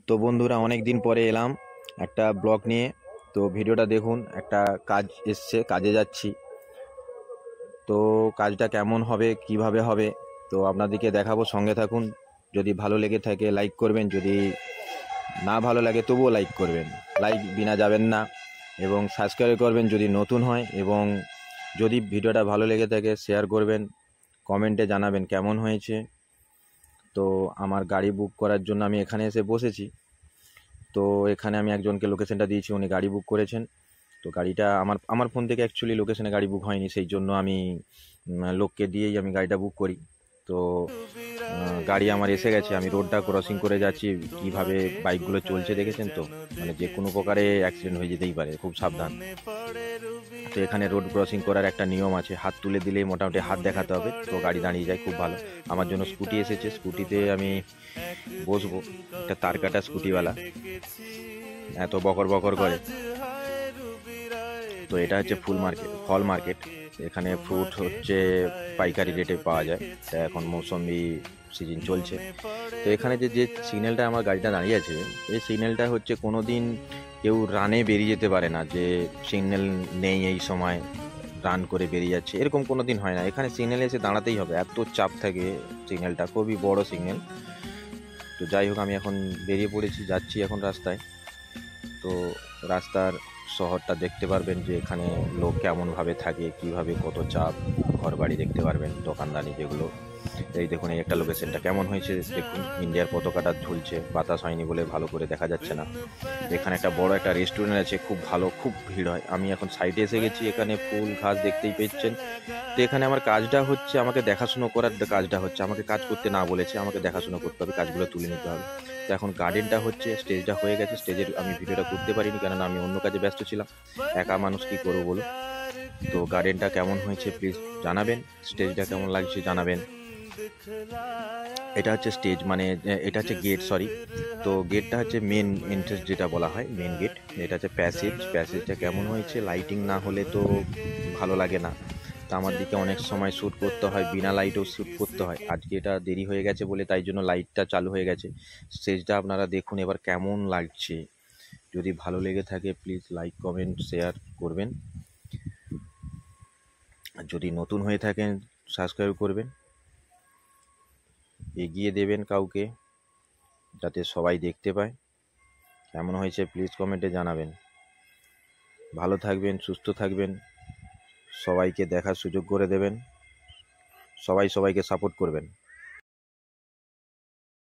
তো বন্ধুরা অনেক দিন পরে এলাম একটা ব্লগ নিয়ে। তো ভিডিওটা দেখুন, একটা কাজ এসছে, কাজে যাচ্ছি। তো কাজটা কেমন হবে, কিভাবে হবে, তো আপনাদেরকে দেখাবো, সঙ্গে থাকুন। যদি ভালো লেগে থাকে লাইক করবেন, যদি না ভালো লাগে তবুও লাইক করবেন, লাইক বিনা যাবেন না। এবং সাবস্ক্রাইব করবেন যদি নতুন হয়, এবং যদি ভিডিওটা ভালো লেগে থাকে শেয়ার করবেন, কমেন্টে জানাবেন কেমন হয়েছে। তো আমার গাড়ি বুক করার জন্য আমি এখানে এসে বসেছি। তো এখানে আমি একজনকে লোকেশনটা দিয়েছি, উনি গাড়ি বুক করেছেন। তো গাড়িটা আমার ফোন থেকে অ্যাকচুয়ালি লোকেশনে গাড়ি বুক হয়নি, সেই জন্য আমি লোককে দিয়েই আমি গাড়িটা বুক করি। তো গাড়ি আমার এসে গেছে, আমি রোডটা ক্রসিং করে যাচ্ছি। কিভাবে বাইকগুলো চলছে দেখেছেন তো, মানে যে কোনো প্রকারে অ্যাক্সিডেন্ট হয়ে যেতেই পারে, খুব সাবধান। তো এখানে রোড ক্রসিং করার একটা নিয়ম আছে, হাত তুলে দিলেই মোটামুটি হাত দেখাতে হবে, তো গাড়ি দাঁড়িয়ে যায়। খুব ভালো। আমার জন্য স্কুটি এসেছে, স্কুটিতে আমি বসবো। একটা তার কাটা স্কুটিওয়ালা, এত বকর বকর করে। তো এটা হচ্ছে ফল মার্কেট। এখানে ফ্রুট হচ্ছে পাইকারি রেটে পাওয়া যায়। এখন মৌসুমি সিজন চলছে। তো এখানে যে সিগন্যালটা আমার গাড়িটা দাঁড়িয়ে আছে, এই সিগন্যালটা হচ্ছে কোনো দিন কেউ রানে বেরিয়ে যেতে পারে না, যে সিগন্যাল নেই এই সময় রান করে বেরিয়ে যাচ্ছে, এরকম কোনো দিন হয় না। এখানে সিগন্যালে এসে দাঁড়াতেই হবে, এত চাপ থাকে। সিগন্যালটা খুবই বড় সিগন্যাল। তো যাই হোক, আমি এখন বেরিয়ে পড়েছি, যাচ্ছি এখন রাস্তায়। তো রাস্তার শহরটা দেখতে পারবেন যে এখানে লোক কেমনভাবে থাকে, কিভাবে কত চাপ, ঘরবাড়ি দেখতে পারবেন, দোকানদানি যেগুলো। এই দেখুন, এই একটা লোকেশনটা কেমন হয়েছে দেখুন, ইন্ডিয়ার পতাকাটা ঝুলছে, বাতাস হয়নি বলে ভালো করে দেখা যাচ্ছে না। এখানে একটা বড় একটা রেস্টুরেন্ট আছে, খুব ভালো, খুব ভিড় হয়। আমি এখন সাইডে এসে গেছি, এখানে ফুল ঘাস দেখতেই পেয়েছেন। তো এখানে আমার কাজটা হচ্ছে, আমাকে দেখাশুনো করার কাজটা হচ্ছে, আমাকে কাজ করতে না বলেছে, আমাকে দেখাশুনো করতে হবে, কাজগুলো তুলে নিতে হবে। তো এখন গার্ডেনটা হচ্ছে, স্টেজটা হয়ে গেছে, স্টেজের আমি ভিডিওটা করতে পারিনি, কেননা আমি অন্য কাজে ব্যস্ত ছিলাম। একা মানুষ কী করবো বলো। তো গার্ডেনটা কেমন হয়েছে প্লিজ জানাবেন, স্টেজটা কেমন লাগছে জানাবেন। এটা হচ্ছে স্টেজ, মানে এটা হচ্ছে গেট, সরি। তো গেটটা হচ্ছে মেন এন্ট্রেন্স, যেটা বলা হয় মেন গেট। এটা হচ্ছে প্যাসেজটা কেমন হয়েছে, লাইটিং না হলে তো ভালো লাগে না। তো আমার দিকে অনেক সময় শ্যুট করতে হয়, বিনা লাইটেও শ্যুট করতে হয়। আজকে এটা দেরি হয়ে গেছে বলে তাই জন্য লাইটটা চালু হয়ে গেছে। স্টেজটা আপনারা দেখুন এবার কেমন লাগছে। যদি ভালো লেগে থাকে প্লিজ লাইক কমেন্ট শেয়ার করবেন। আর যদি নতুন হয়ে থাকেন সাবস্ক্রাইব করবেন, এগিয়ে দেবেন কাউকে, যাতে সবাই দেখতে পায় কেমন হয়েছে। প্লিজ কমেন্টে জানাবেন। ভালো থাকবেন, সুস্থ থাকবেন, সবাইকে দেখার সুযোগ করে দেবেন, সবাই সবাইকে সাপোর্ট করবেন।